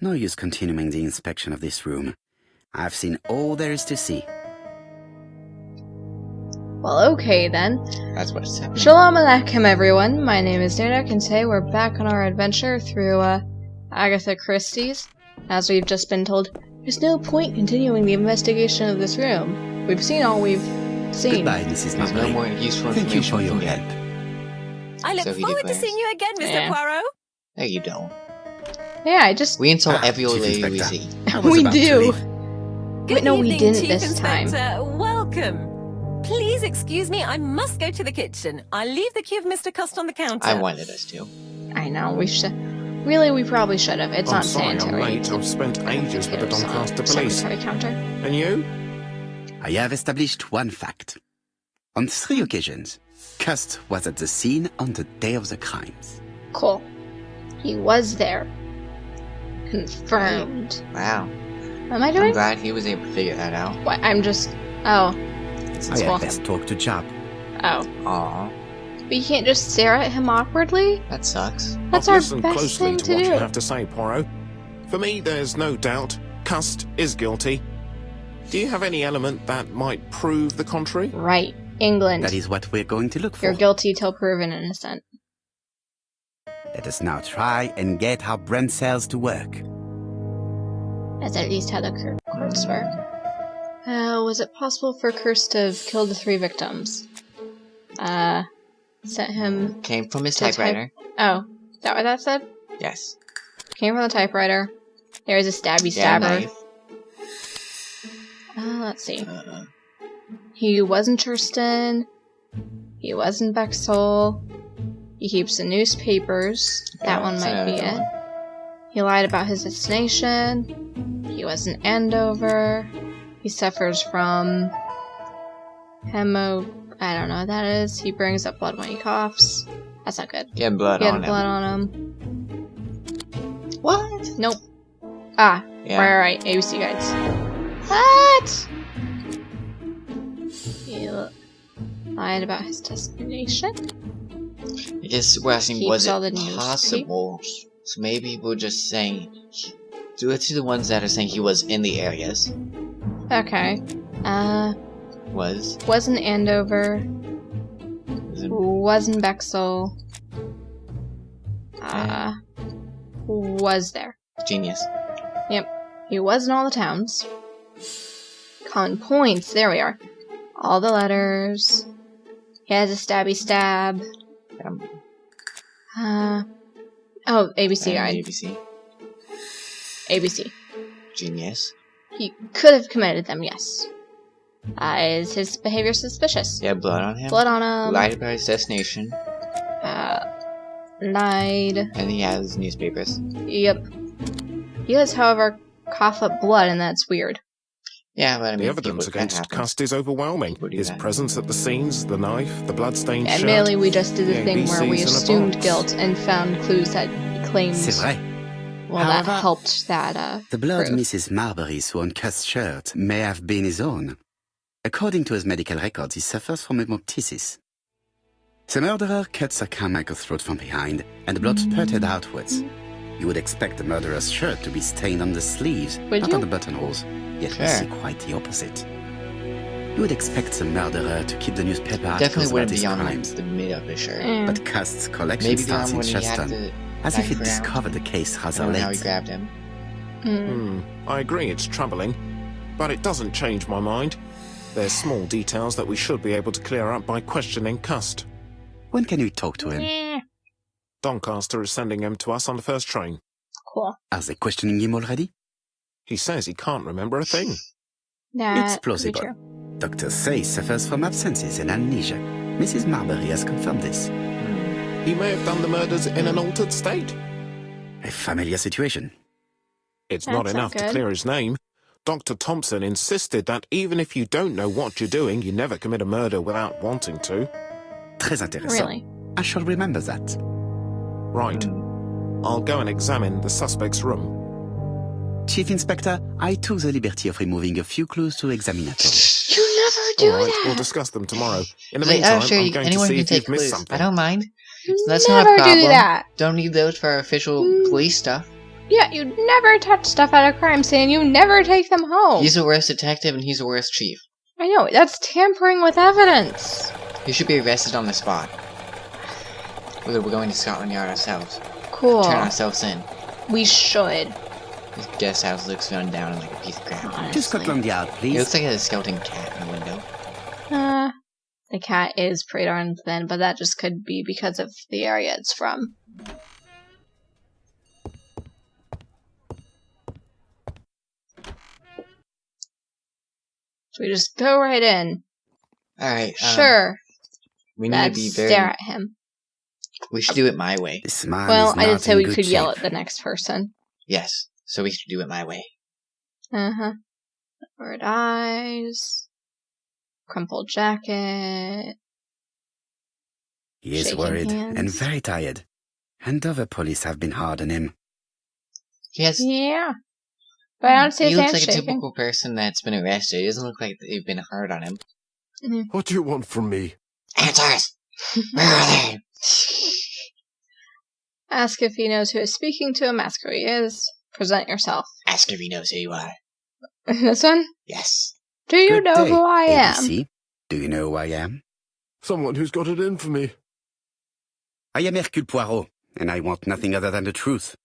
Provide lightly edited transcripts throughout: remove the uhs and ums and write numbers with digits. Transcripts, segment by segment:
No use continuing the inspection of this room. I've seen all there is to see. Well, okay then. That's what it's happening. Shalom Aleichem, everyone. My name is Derek, and today we're back on our adventure through Agatha Christie's. As we've just been told, there's no point continuing the investigation of this room. We've seen all we've seen. Goodbye, Mrs. There's no more useful Thank you information for your we can help. get. I look So he forward to declares. seeing you again, Mr. Yeah. Poirot. No, you don't. Yeah, I just... We insult Ah, every old Chief lady we Inspector. see. I was We about to do. leave. Good no, we evening, didn't Chief this time. Inspector. Welcome. Please excuse me, I must go to the kitchen. I'll leave the key of Mr. Cust on the counter. I wanted us to. I know, we should... Really, we probably should have. It's I'm not sorry sanitary. I'm late. I've spent ages with the It's on Doncaster police. secretary counter. And you? I have established one fact. On 3 occasions, Cust was at the scene on the day of the crimes. Cool. He was there. Confirmed. Wow. What am I I'm doing? glad he was able to figure that out. What? I'm just... Oh. I Well- had best talk to Job. Oh. Aw, But you can't just stare at him awkwardly? that sucks. That's I've our listened best closely thing to to what do. you have to say, Poirot. For me, there's no doubt Cust is guilty. Do you have any element that might prove the contrary? Right. England. That is what we're going to look for. You're guilty till proven innocent. Let us now try and get our brain cells to work. That's at least how the courts work. Was it possible for Curse to have killed the 3 victims? Sent him... Came from his To type- typewriter. Oh, is that what that said? Yes. Came from the typewriter. There's a stabby Yeah, stabber. knife. Let's see. He wasn't Churston. He wasn't Bexol. He keeps the newspapers. That one that's might be another it. He lied about his destination. He wasn't Andover. He suffers from I don't know what that is. He brings up blood when he coughs. That's not good. He had blood He had on blood him. on him. What? Nope. Ah, Yeah. right. ABC guides. What? He lied about his destination. I guess we're asking, Keeps was all it the possible? So maybe we're just saying... Do it to the ones that are saying he was in the areas. Okay. Wasn't Andover. Wasn't Bexel. Was there. genius. Yep. He was in all the towns. Common points. There we are. All the letters. He has a stabby stab. Oh, ABC guide. ABC. ABC. Genius. He could have committed them, yes. Is his behavior suspicious? He had blood on him. Blood on him. Lied about his destination. Lied. And he has newspapers. Yep. He does, however, cough up blood, and that's weird. Yeah, but I mean... The evidence against Cust is overwhelming. People do His that. presence at the scenes, the knife, the bloodstained shirt. Admittedly, we just did the the thing where we ABCs in a assumed box. guilt and found clues that C'est claims... vrai. Well, that However, helped that, The blood proof. Mrs. Marbury saw on Cust's shirt may have been his own. According to his medical records, he suffers from hemoptysis. The murderer cut Sir Carmichael's throat from behind, and the blood spurted outwards. You would expect the murderer's shirt to be stained on the sleeves, Would not you? on the buttonholes. Yet we Sure. see quite the opposite. You would expect the murderer to keep the newspaper articles Definitely about wouldn't his be on crimes. the mid of his shirt. Eh. But Cust's collection Maybe the starts arm in when he had Chuston, the as if knife he around. discovered the case I rather don't know how he late. grabbed him. I agree it's troubling, but it doesn't change my mind. There's small details that we should be able to clear up by questioning Cust. When can we talk to him? Eh. Doncaster is sending him to us on the first train. Cool. Are they questioning him already? He says he can't remember a thing. That It's could be plausible. true. Doctors say he suffers from absences and amnesia. Mrs. Marbury has confirmed this. He may have done the murders in an altered state. A familiar situation. It's That's not not enough to good. clear his name. Dr. Thompson insisted that even if you don't know what you're doing, you never commit a murder without wanting to. Très intéressant. Really? I shall remember that. Right. I'll go and examine the suspect's room. Chief Inspector, I took the liberty of removing a few clues to examinatory. You never do All right, that! we'll discuss them tomorrow. In the Like, meantime, I'm sure I'm going to anyone see can if you've take missed clues. something. I don't mind. You That's never not a problem. do that! Don't need those for our official police stuff. Yeah, you never touch stuff at a crime scene. You never take them home. He's the worst detective and he's the worst chief. I know, that's tampering with evidence. He should be arrested on the spot. Whether we're going to Scotland Yard ourselves. Cool. Turn ourselves in. We should. His guest house looks run down and like a piece of crap. To honestly. Scotland Yard, It please. looks like a skeleton cat in the window. The cat is pretty darn thin, but that just could be because of the area it's from. So we just go right in. Alright, Sure. we need Let's to be very... stare at him. We should do it my way. This man Well, is I did not say in we good could yell shape. at the next person. Yes, so we should do it my way. Red eyes. Crumpled jacket. He is shaking worried and hands. very tired. And other police have been hard on him. He has... Yeah. But I don't see He his looks hands like a shaking. typical person that's been arrested. He doesn't look like they've been hard on him. What do you want from me? Answers! Where are they? Ask if he knows who is speaking to him. Ask who he is. Present yourself. Ask if he knows who you are. This one? Yes. Do you Good know day, who I am? ABC. Do you know who I am? Someone who's got it in for me. I am Hercule Poirot, and I want nothing other than the truth.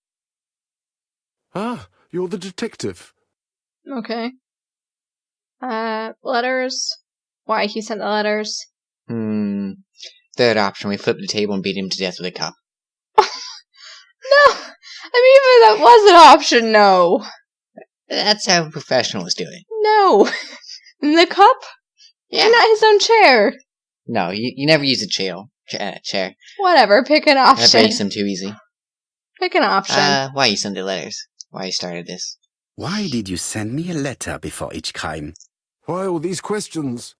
Ah, you're the detective. Okay. Letters. Why he sent the letters. Third option, we flip the table and beat him to death with a cup. No! I mean, even if that was an option, no. That's how professionals do it. No. In the cup? Yeah. Not his own chair. No, you never use a chair. Whatever, pick an That option. breaks him too easy. Pick an option. Why you send the letters? Why you started this? Why did you send me a letter before each crime? Why all these questions?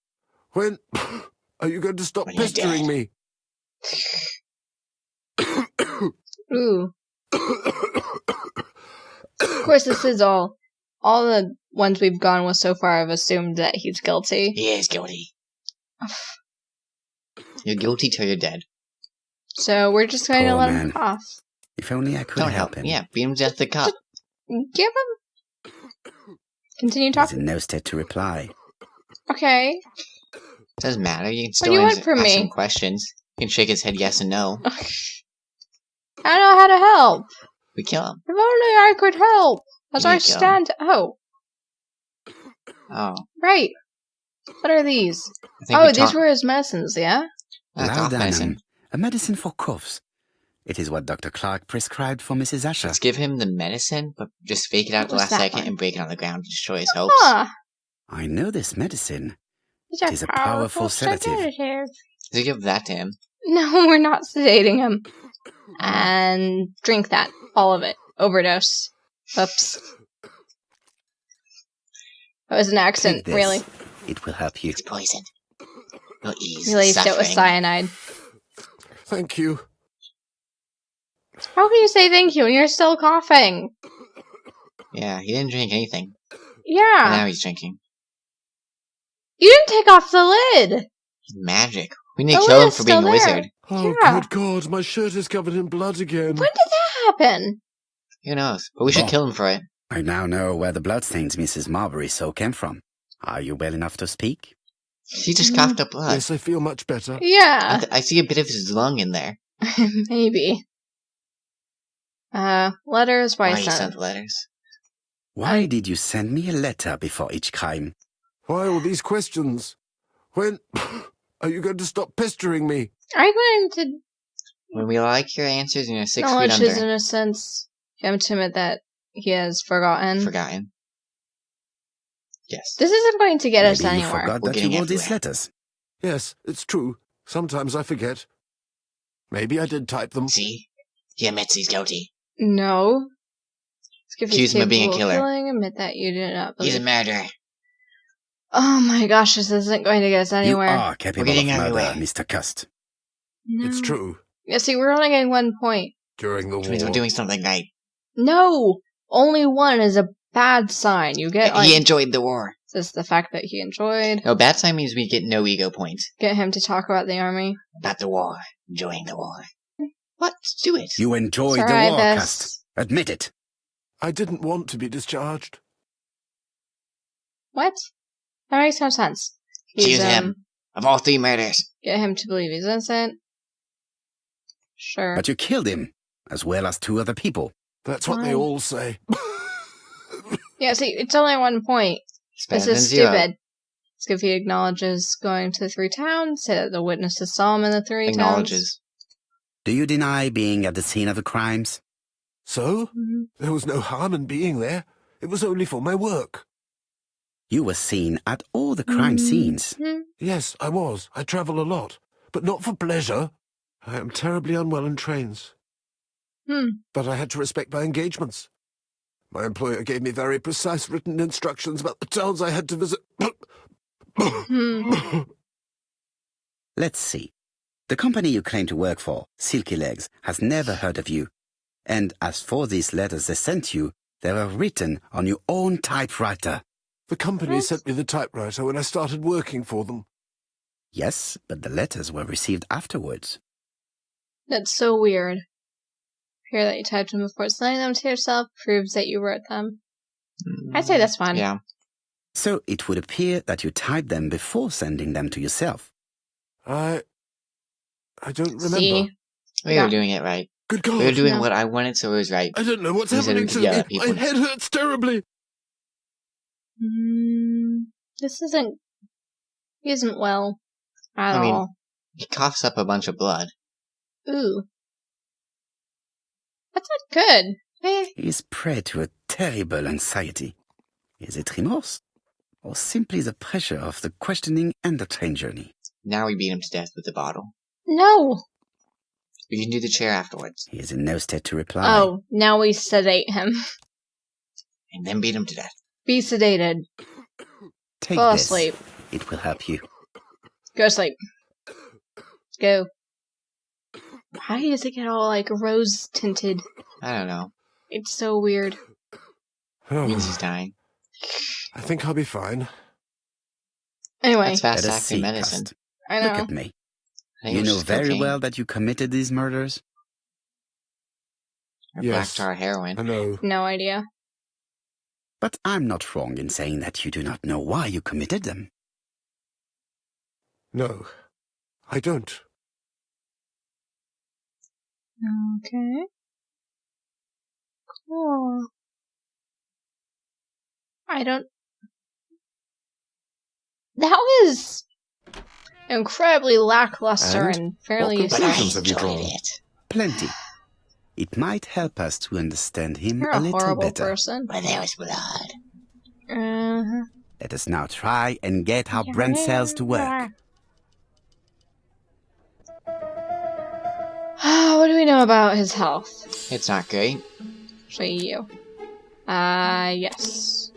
When are you going to stop When you're pestering dead. me? Ooh. Of course, this is all the ones we've gone with so far have assumed that he's guilty. He is guilty. You're guilty till you're dead. So we're just going to Poor let man. him off. If only I could Don't help him. Yeah, beat him to death with a cup. Give him. Continue He's talking. in no state to reply. Okay. Doesn't matter. You can What still do you want ask from me? him questions. You can shake his head yes and no. I don't know how to help. We kill him. If only I could help. As You I need to kill him. stand. Oh, Oh. right. What are these? I think Oh, we these talk- were his medicines, yeah? That's off medicine. Laudanum, a medicine for coughs. It is what Dr. Clark prescribed for Mrs. Asher. Let's give him the medicine, but just fake it out the What was last that second one? and break it on the ground to destroy his hopes. Huh. I know this medicine. These It is a powerful sedative. So give that to him. No, we're not sedating him. And drink that. All of it. Overdose. Oops. That was an accent, Take this. really. It will help you. It's poisoned. It'll ease Replaced it with suffering. cyanide. Thank you. How can you say thank you when you're still coughing? Yeah, he didn't drink anything. And Yeah. now he's drinking. You didn't take off the lid. Magic. We need to The kill him lid's for being a still there. wizard. Oh, Yeah. good God, my shirt is covered in blood again. When did that happen? Who knows? But we should Oh. kill him for it. I now know where the bloodstains Mrs. Marbury saw came from. Are you well enough to speak? He just coughed up blood. Yes, I feel much better. Yeah. I see a bit of his lung in there. Maybe. Letters, why Why he sent? sent the letters. Why did you send me a letter before each crime? Why all these questions? When are you going to stop pestering me? Are you going to When we like your answers and you're 6 feet acknowledge under. his innocence? Get him to admit that he has forgotten. Forgotten. Yes. This isn't going to get us Maybe you anywhere. forgot We're that you getting wrote these everywhere. letters. Yes, it's true. Sometimes I forget. Maybe I did type them. See? He admits he's guilty. No. Accuse him of being a killer. Killing, admit that you did not believe. He's a murderer. Oh my gosh, this isn't going to get us You anywhere. are capable We're of getting murder, everywhere. Mr. Cust. No. It's true. Yeah, see, we're only getting 1 point. During the Which means we're war. doing something right. No! Only 1 is a bad sign. You get, like, He enjoyed the war. just the fact that he enjoyed. No, bad sign means we get no ego points. Get him to talk about the army. About the war. Enjoying the war. What? Do it. You enjoyed It's the alright, war, Bess. Cust. Admit it. I didn't want to be discharged. What? That makes no sense. Accuse him of all 3 murders. Get him to believe he's innocent. Sure. But you killed him, as well as 2 other people. That's what they all say. Yeah, see, it's only 1 point. This is stupid. So if he acknowledges going to the 3 towns, say that the witnesses saw him in the 3 Acknowledges. Do you deny being at the scene of the crimes? So? Mm-hmm. There was no harm in being there. It was only for my work. You were seen at all the crime scenes. Yes, I was. I travel a lot. But not for pleasure. I am terribly unwell in trains. But I had to respect my engagements. My employer gave me very precise written instructions about the towns I had to visit. Let's see. The company you claim to work for, Silky Legs, has never heard of you. And as for these letters they sent you, they were written on your own typewriter. The company sent me the typewriter when I started working for them. Yes, but the letters were received afterwards. That's so weird. Hear that you typed them before sending them to yourself proves that you wrote them. I'd say that's fine. Yeah. So it would appear that you typed them before sending them to yourself. I don't remember. See? We were doing it right. Good God. We were doing what I wanted, so it was right. I don't know what's Instead happening of to yelling me. at people. My head hurts terribly. This isn't... He isn't well. At all. He coughs up a bunch of blood. Ooh. That's not good. He is prey to a terrible anxiety. Is it remorse? Or simply the pressure of the questioning and the train journey? Now we beat him to death with the bottle. No! We can do the chair afterwards. He is in no state to reply. Oh, now we sedate him. And then beat him to death. Be sedated. Take Fall this. asleep. It will help you. Go to sleep. Go. Why does it get all, like, rose-tinted? I don't know. It's so weird. It means he's dying. I think I'll be fine. Anyway. That's Let us fast-acting see, medicine. Cust. I know. Look at me. I think it You was know just very cocaine. well that you committed these murders? Or Yes. black tar heroin. I know. No idea. But I'm not wrong in saying that you do not know why you committed them. No, I don't. Okay. Cool. I don't... That was incredibly lackluster and fairly what conclusions useless. have you drawn? Plenty. It might help us to understand him You're a a little horrible better. person. But there was blood. Uh-huh. Let us now try and get our brain cells to work. What do we know about his health? It's not great. Actually, you. Yes.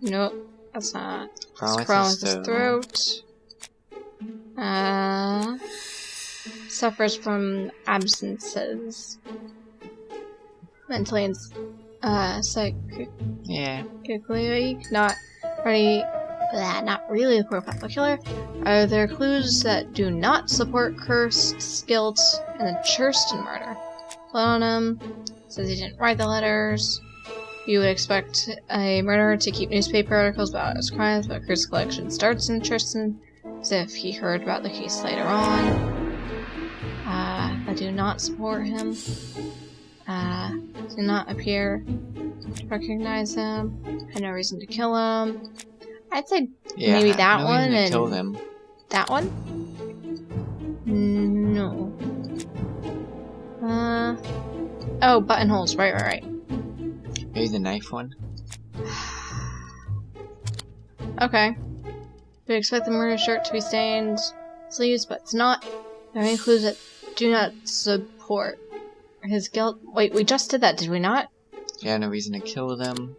Nope, that's not. Problem Problem with his throat. Suffers from absences. Mentally and psychically Yeah. weak. Not really a profile killer. Are there clues that do not support curse, guilt, and the Churston murder? Blood on him. Says he didn't write the letters. You would expect a murderer to keep newspaper articles about his crimes, but Curse collection starts in Churston, as if he heard about the case later on. I do not support him. Do not appear to recognize him. Had no reason to kill him. I'd say Yeah. maybe that no one reason to and kill them. that one? No. Oh, buttonholes. Right. Maybe the knife one. Okay. We expect the murder shirt to be stained sleeves, but it's not. There are any clues that do not support his guilt. Wait, we just did that, did we not? Yeah, no reason to kill them.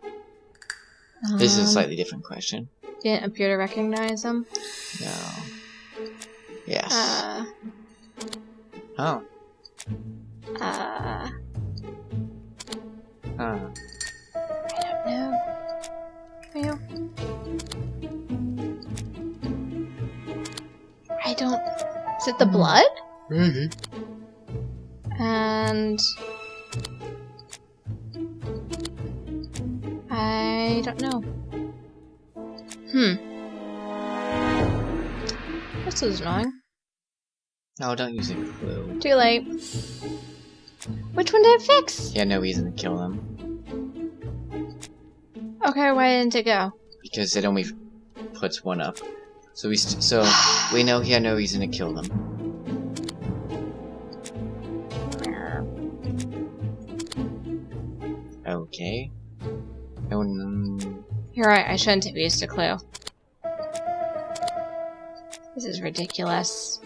This is a slightly different question. Didn't appear to recognize him. No. Yes. Oh. I Huh. don't know. Well, I don't... Is it the blood? Maybe. And... I don't know. This is annoying. No, don't use a clue. Too late. Which one did it fix? He had no reason to kill them. Okay, why didn't it go? Because it only puts one up. So we know he had no reason to kill them. Okay. You're right, I shouldn't have used a clue. This is ridiculous.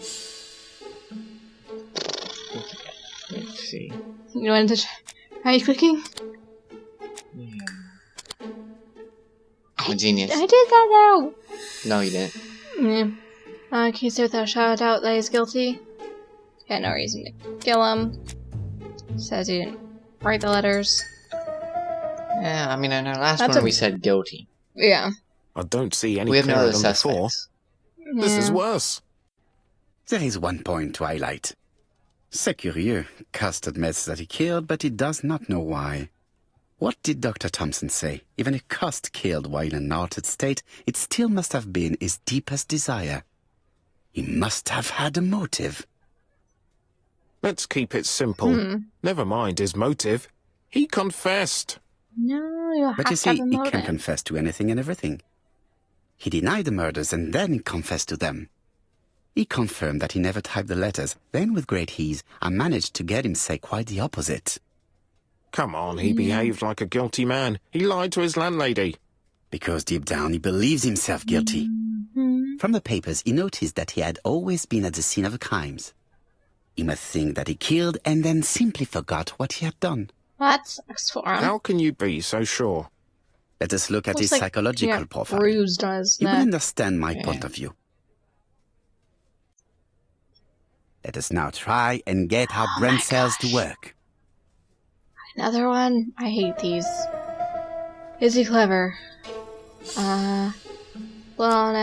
Let's see. You wanted to try? Are you clicking? Yeah. I'm a genius. I did that though! No, you didn't. Yeah. Can you say without a shout out that he's guilty? Got no reason to kill him. Says he didn't write the letters. Yeah, I mean, in our last one we said guilty. Yeah. I don't see any We have no clearer other than before. suspects. This is worse. There is one point to highlight. C'est curieux. Cust admits that he killed, but he does not know why. What did Dr. Thompson say? Even if Cust killed while in an altered state, it still must have been his deepest desire. He must have had a motive. Let's keep it simple. Never mind his motive. He confessed. No, you have But you to have see, a he motive. can confess to anything and everything. He denied the murders and then he confessed to them. He confirmed that he never typed the letters. Then, with great ease, I managed to get him say quite the opposite. Come on, he behaved like a guilty man. He lied to his landlady. Because deep down he believes himself guilty. From the papers, he noticed that he had always been at the scene of the crimes. He must think that he killed and then simply forgot what he had done. That sucks for him. How can you be so sure? Let us look at Looks his like psychological he got profile. bruised on his You will neck. understand my point of view. Let us now try and get our brain cells to work. Another one? I hate these. Is he clever? Well, well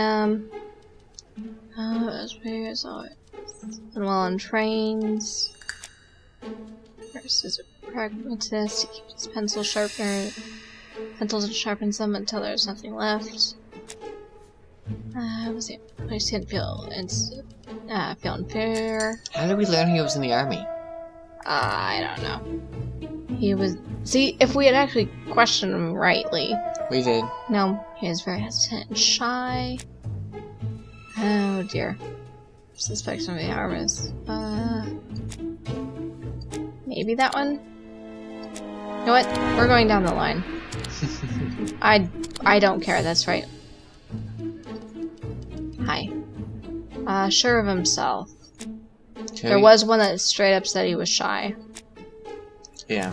on trains. Versus a pragmatist. He keeps his pencils and sharpens them until there's nothing left. I just didn't feel unfair. How did we learn he was in the army? I don't know. He was. See, if we had actually questioned him rightly. We did. No, he was very hesitant and shy. Oh dear. Suspects of the armors. Maybe that one? You know what? We're going down the line. I don't care, that's right. Hi. Sure of himself. There was one that straight up said he was shy. Yeah.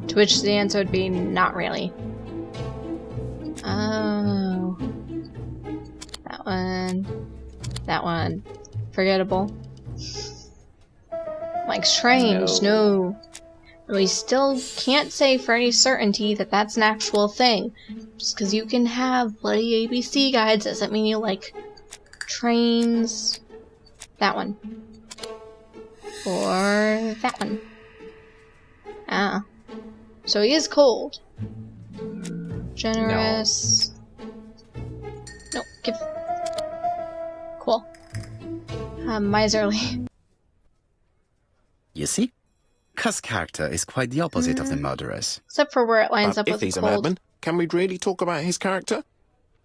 To which the answer would be not really. Oh. That one. Forgettable. Like strange, no. We still can't say for any certainty that that's an actual thing. Just because you can have bloody ABC guides doesn't mean you like trains. That one. Or that one. Ah. So he is cold. Generous. No, give. Cool. Miserly. You see? Cust's character is quite the opposite of the murderer's. Except for where it lines But up if with he's a cold. madman, can we really talk about his character?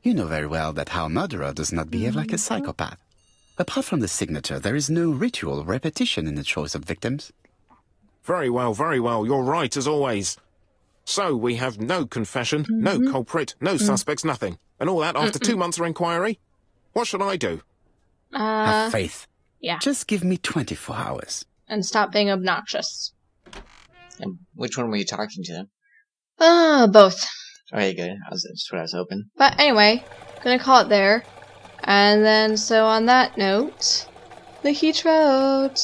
You know very well that our murderer does not behave like a psychopath. Apart from the signature, there is no ritual repetition in the choice of victims. Very well, you're right as always. So we have no confession, no culprit, no suspects, nothing. And all that after 2 months of inquiry? What should I do? Have faith. Yeah. Just give me 24 hours. And stop being obnoxious. And which one were you talking to? Both. Okay, good. That's what I was hoping. But anyway, gonna call it there. And then, so on that note, the Heat Road.